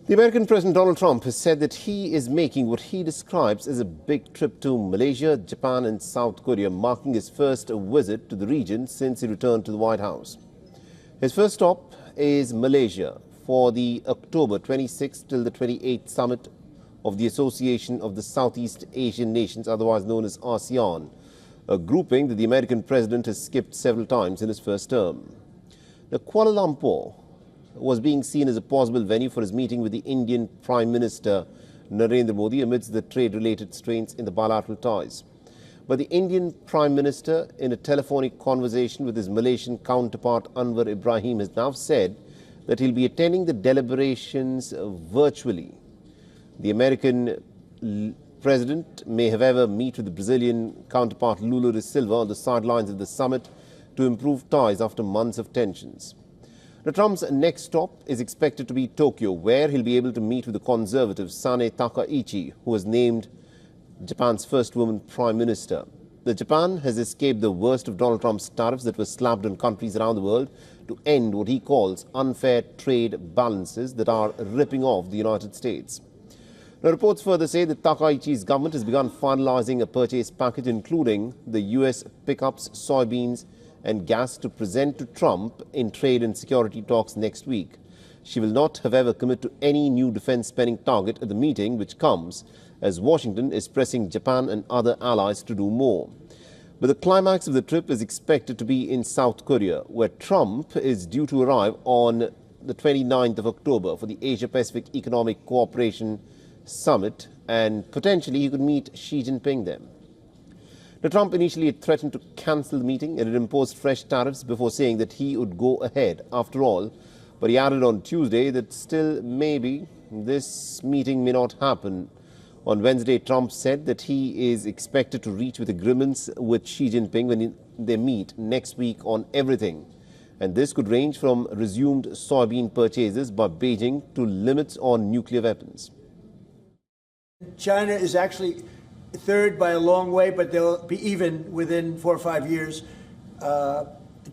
The American President Donald Trump has said that he is making what he describes as a big trip to Malaysia, Japan and South Korea, marking his first visit to the region since he returned to the White House. His first stop is Malaysia for the October 26th till the 28th summit of the Association of the Southeast Asian Nations, otherwise known as ASEAN, a grouping that the American president has skipped several times in his first term. Now, Kuala Lumpur was being seen as a possible venue for his meeting with the Indian Prime Minister Narendra Modi amidst the trade-related strains in the bilateral ties. But the Indian Prime Minister, in a telephonic conversation with his Malaysian counterpart Anwar Ibrahim, has now said that he'll be attending the deliberations virtually. The American president may, however, meet with the Brazilian counterpart Lula da Silva on the sidelines of the summit to improve ties after months of tensions. Now, Trump's next stop is expected to be Tokyo, where he'll be able to meet with the conservative Sane Takaichi, who was named Japan's first woman prime minister. Japan has escaped the worst of Donald Trump's tariffs that were slapped on countries around the world to end what he calls unfair trade balances that are ripping off the United States. Now, reports further say that Takaichi's government has begun finalizing a purchase package including the U.S. pickups, soybeans and gas to present to Trump in trade and security talks next week. She will not, however, commit to any new defense spending target at the meeting, which comes as Washington is pressing Japan and other allies to do more. But the climax of the trip is expected to be in South Korea, where Trump is due to arrive on the 29th of October for the Asia-Pacific Economic Cooperation Summit, and potentially he could meet Xi Jinping there. Now, Trump initially had threatened to cancel the meeting and had imposed fresh tariffs before saying that he would go ahead after all. But he added on Tuesday that still maybe this meeting may not happen. On Wednesday, Trump said that he is expected to reach with agreements with Xi Jinping when they meet next week on everything. And this could range from resumed soybean purchases by Beijing to limits on nuclear weapons. China is actually third by a long way, but they'll be even within 4 or 5 years.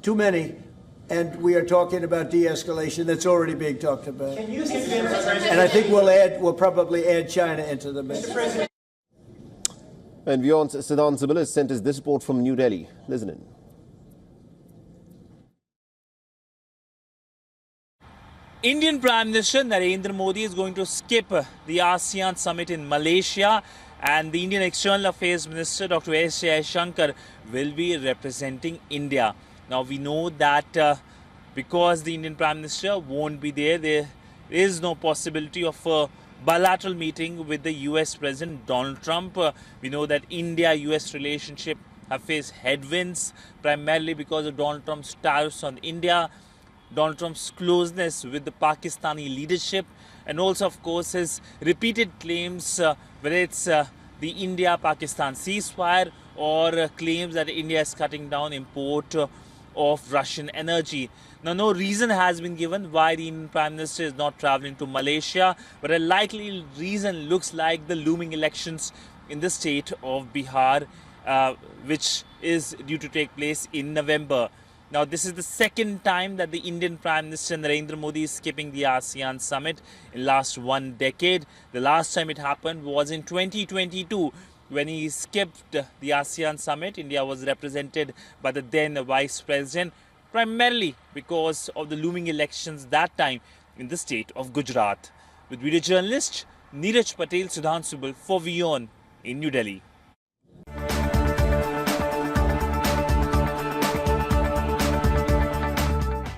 Too many. And we are talking about de-escalation that's already being talked about. Can you convince and I think we'll probably add China into the mix. And WION's Siddhan Sibyl has sent us this report from New Delhi. Listen in. Indian Prime Minister Narendra Modi is going to skip the ASEAN summit in Malaysia, and the Indian External Affairs Minister Dr. S. Jaishankar will be representing India. Now, we know that because the Indian Prime Minister won't be there, there is no possibility of a bilateral meeting with the US President Donald Trump. We know that India-US relationship have faced headwinds primarily because of Donald Trump's tariffs on India, Donald Trump's closeness with the Pakistani leadership, and also, of course, his repeated claims, whether it's the India-Pakistan ceasefire or claims that India is cutting down import of Russian energy. Now, no reason has been given why the Indian Prime Minister is not traveling to Malaysia, but a likely reason looks like the looming elections in the state of Bihar, which is due to take place in November. Now, this is the second time that the Indian Prime Minister Narendra Modi is skipping the ASEAN summit in last 1 decade. The last time it happened was in 2022 when he skipped the ASEAN summit. India was represented by the then Vice President, primarily because of the looming elections that time in the state of Gujarat. With video journalist Neeraj Patel, Siddhan Sibyl for WION in New Delhi.